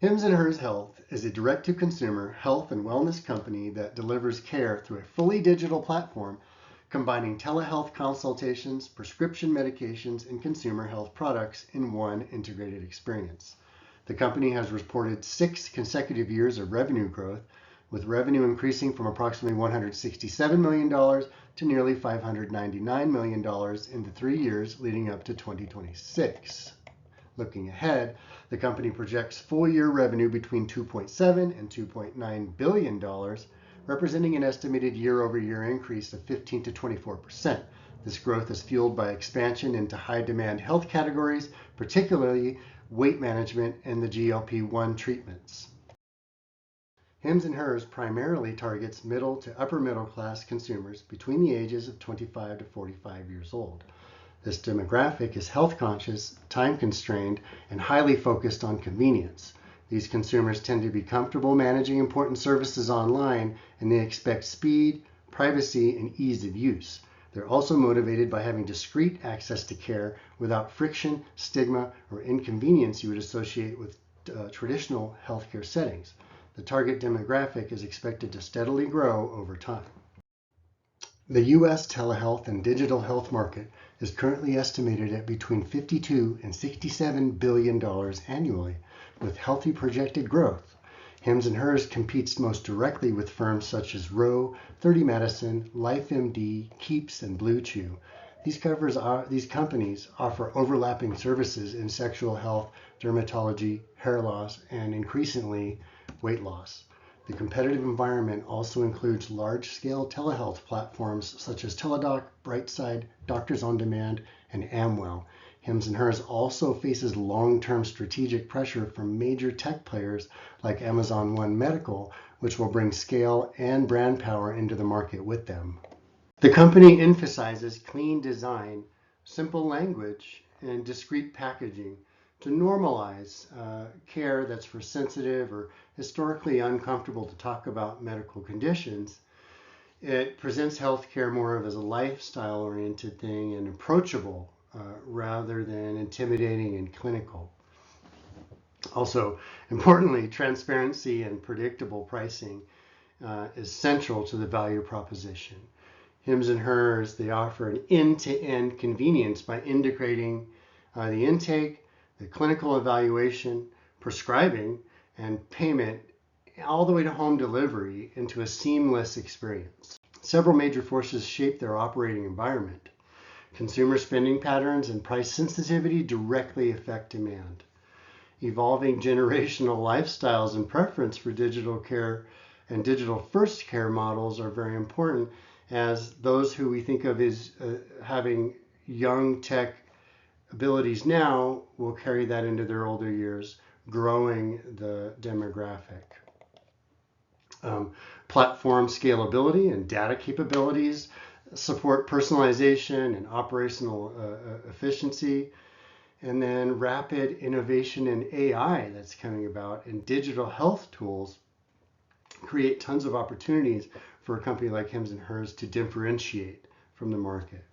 Hims & Hers Health is a direct-to-consumer health and wellness company that delivers care through a fully digital platform combining telehealth consultations, prescription medications, and consumer health products in one integrated experience. The company has reported 6 consecutive years of revenue growth, with revenue increasing from approximately $167 million to nearly $599 million in the 3 years leading up to 2026. Looking ahead, the company projects full-year revenue between $2.7 and $2.9 billion, representing an estimated year-over-year increase of 15 to 24%. This growth is fueled by expansion into high-demand health categories, particularly weight management and the GLP-1 treatments. Hims & Hers primarily targets middle to upper middle class consumers between the ages of 25 to 45 years old. This demographic is health conscious, time constrained, and highly focused on convenience. These consumers tend to be comfortable managing important services online, and they expect speed, privacy, and ease of use. They're also motivated by having discreet access to care without friction, stigma, or inconvenience you would associate with traditional healthcare settings. The target demographic is expected to steadily grow over time. The U.S. telehealth and digital health market is currently estimated at between $52 and $67 billion annually, with healthy projected growth. Hims & Hers competes most directly with firms such as Ro, 30 Medicine, LifeMD, Keeps, and Blue Chew. These companies offer overlapping services in sexual health, dermatology, hair loss, and increasingly weight loss. The competitive environment also includes large-scale telehealth platforms such as Teladoc, Brightside, Doctors on Demand, and Amwell. Hims & Hers also faces long-term strategic pressure from major tech players like Amazon One Medical, which will bring scale and brand power into the market with them. The company emphasizes clean design, simple language, and discreet packaging to normalize care that's for sensitive or historically uncomfortable to talk about medical conditions. It presents healthcare more of as a lifestyle-oriented thing and approachable rather than intimidating and clinical. Also, importantly, transparency and predictable pricing is central to the value proposition. Hims & Hers, they offer an end-to-end convenience by integrating the intake, the clinical evaluation, prescribing, and payment all the way to home delivery into a seamless experience. Several major forces shape their operating environment. Consumer spending patterns and price sensitivity directly affect demand. Evolving generational lifestyles and preference for digital care and digital first care models are very important, as those who we think of as having young tech abilities now will carry that into their older years, growing the demographic. Platform scalability and data capabilities support personalization and operational efficiency. And then rapid innovation in AI that's coming about, and digital health tools create tons of opportunities for a company like Hims & Hers to differentiate from the market.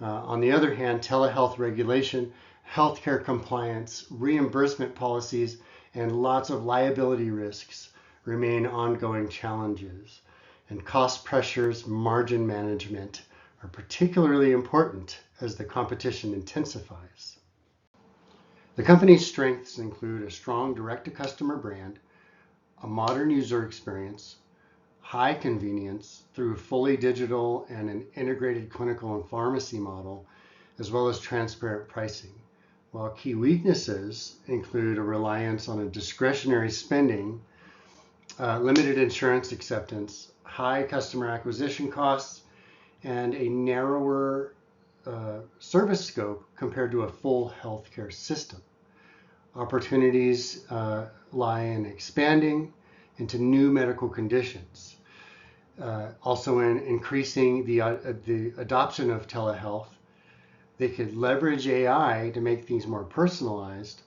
On the other hand, telehealth regulation, healthcare compliance, reimbursement policies, and lots of liability risks remain ongoing challenges. And cost pressures, margin management are particularly important as the competition intensifies. The company's strengths include a strong direct-to-customer brand, a modern user experience, high convenience through fully digital and an integrated clinical and pharmacy model, as well as transparent pricing. While key weaknesses include a reliance on a discretionary spending, limited insurance acceptance, high customer acquisition costs, and a narrower service scope compared to a full healthcare system. Opportunities lie in expanding into new medical conditions. Also in increasing the adoption of telehealth. They could leverage AI to make things more personalized.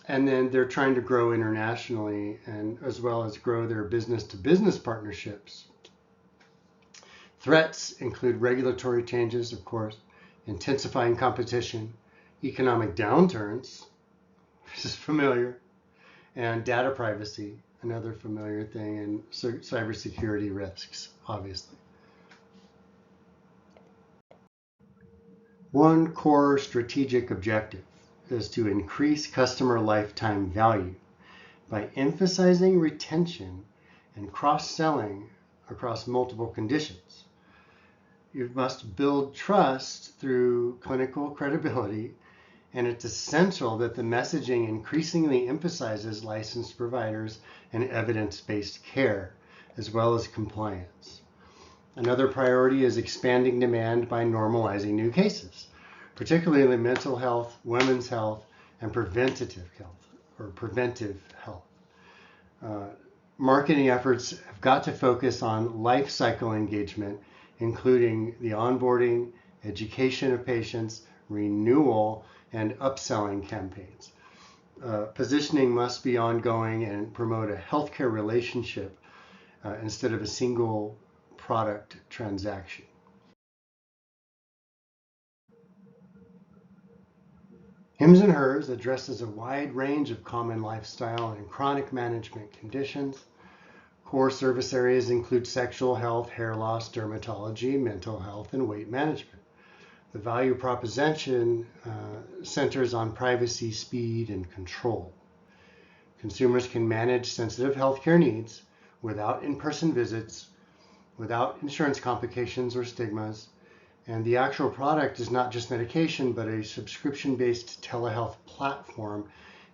And then they're trying to grow internationally, and as well as grow their business-to-business partnerships. Threats include regulatory changes, of course, intensifying competition, economic downturns, which is familiar, and data privacy, another familiar thing, and cybersecurity risks, obviously. One core strategic objective is to increase customer lifetime value by emphasizing retention and cross-selling across multiple conditions. You must build trust through clinical credibility, and it's essential that the messaging increasingly emphasizes licensed providers and evidence-based care, as well as compliance. Another priority is expanding demand by normalizing new cases, particularly mental health, women's health, and preventive health. Marketing efforts have got to focus on life cycle engagement, including the onboarding, education of patients, renewal, and upselling campaigns. Positioning must be ongoing and promote a healthcare relationship instead of a single product transaction. Hims and Hers addresses a wide range of common lifestyle and chronic management conditions. Core service areas include sexual health, hair loss, dermatology, mental health, and weight management. The value proposition centers on privacy, speed, and control. Consumers can manage sensitive healthcare needs without in-person visits, without insurance complications or stigmas, and the actual product is not just medication, but a subscription-based telehealth platform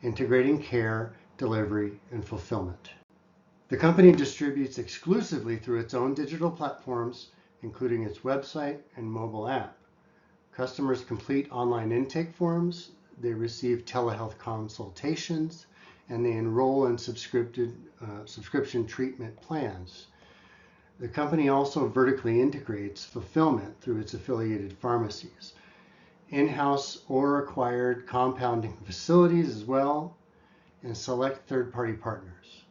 integrating care, delivery, and fulfillment. The company distributes exclusively through its own digital platforms, including its website and mobile app. Customers complete online intake forms, they receive telehealth consultations, and they enroll in subscription treatment plans. The company also vertically integrates fulfillment through its affiliated pharmacies, in-house or acquired compounding facilities as well, and select third-party partners.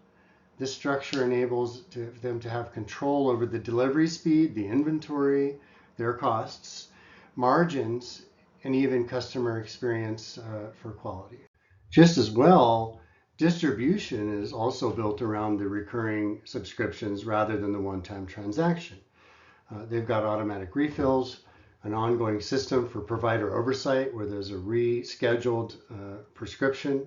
This structure enables them to have control over the delivery speed, the inventory, their costs, margins, and even customer experience for quality. Just as well, distribution is also built around the recurring subscriptions rather than the one-time transaction. They've got automatic refills, an ongoing system for provider oversight where there's a rescheduled prescription,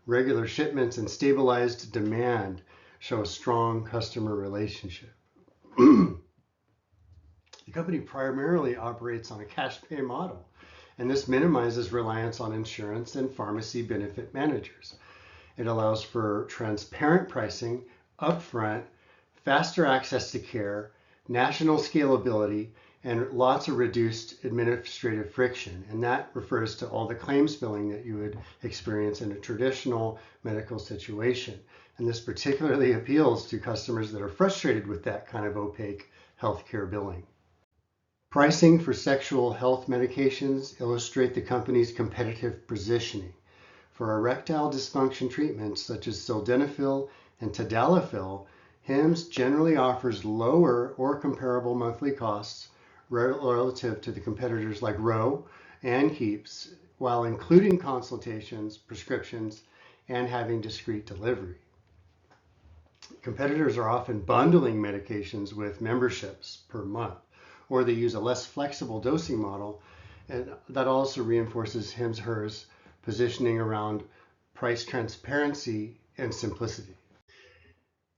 regular shipments, and stabilized demand show a strong customer relationship. The company primarily operates on a cash pay model, and this minimizes reliance on insurance and pharmacy benefit managers. It allows for transparent pricing, upfront, faster access to care, national scalability, and lots of reduced administrative friction. And that refers to all the claims billing that you would experience in a traditional medical situation. And this particularly appeals to customers that are frustrated with that kind of opaque healthcare billing. Pricing for sexual health medications illustrate the company's competitive positioning. For erectile dysfunction treatments such as sildenafil and tadalafil, Hims generally offers lower or comparable monthly costs relative to the competitors like Ro and Keeps, while including consultations, prescriptions, and having discreet delivery. Competitors are often bundling medications with memberships per month, or they use a less flexible dosing model, and that also reinforces Hims Hers positioning around price transparency and simplicity.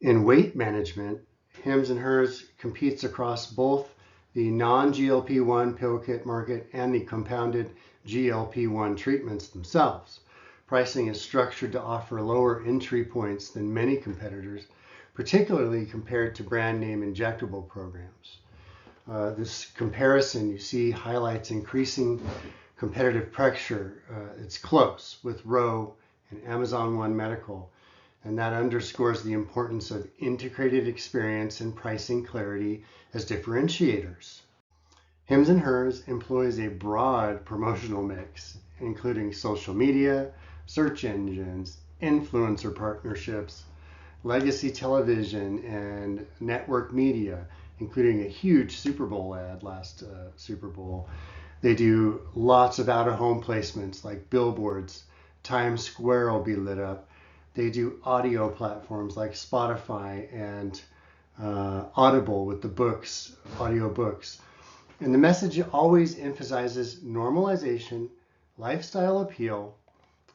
In weight management, Hims and Hers competes across both the non-GLP-1 pill kit market and the compounded GLP-1 treatments themselves. Pricing is structured to offer lower entry points than many competitors, particularly compared to brand name injectable programs. This comparison you see highlights increasing competitive pressure. It's close with Ro and Amazon One Medical, and that underscores the importance of integrated experience and pricing clarity as differentiators. Hims and Hers employs a broad promotional mix, including social media, search engines, influencer partnerships, legacy television, and network media, including a huge Super Bowl ad last Super Bowl. They do lots of out-of-home placements like billboards. Times Square will be lit up. They do audio platforms like Spotify and Audible with the books, audio books. And the message always emphasizes normalization, lifestyle appeal,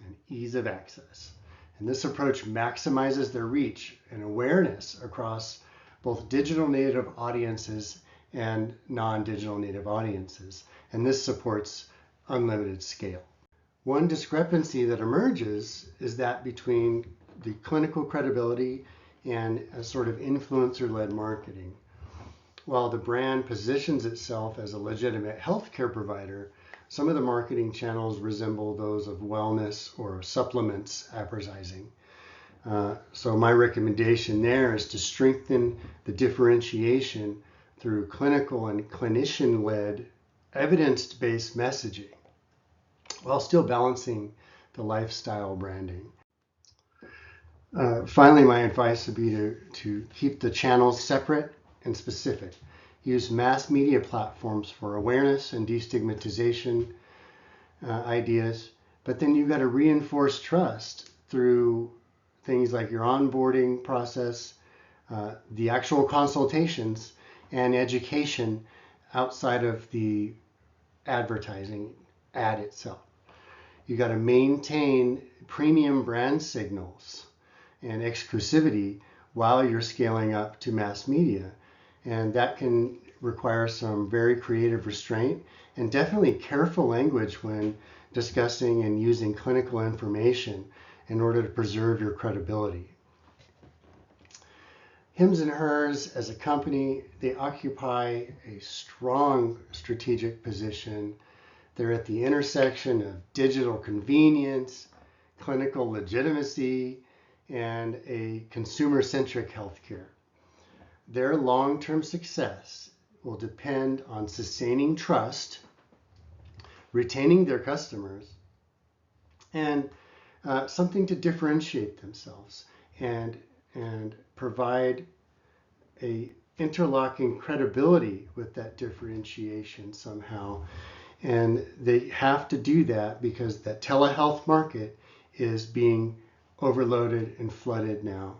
and ease of access. And this approach maximizes their reach and awareness across both digital native audiences and non-digital native audiences. And this supports unlimited scale. One discrepancy that emerges is that between the clinical credibility and a sort of influencer-led marketing. While the brand positions itself as a legitimate healthcare provider, some of the marketing channels resemble those of wellness or supplements advertising. So my recommendation there is to strengthen the differentiation through clinical and clinician-led, evidence-based messaging, while still balancing the lifestyle branding. Finally, my advice would be to keep the channels separate and specific. Use mass media platforms for awareness and destigmatization ideas, but then you've got to reinforce trust through things like your onboarding process, the actual consultations, and education outside of the advertising ad itself. You got to maintain premium brand signals and exclusivity while you're scaling up to mass media. And that can require some very creative restraint and definitely careful language when discussing and using clinical information in order to preserve your credibility. Hims and Hers as a company, they occupy a strong strategic position. They're at the intersection of digital convenience, clinical legitimacy, and a consumer-centric healthcare. Their long-term success will depend on sustaining trust, retaining their customers, and something to differentiate themselves and provide a interlocking credibility with that differentiation somehow. And they have to do that because that telehealth market is being overloaded and flooded now.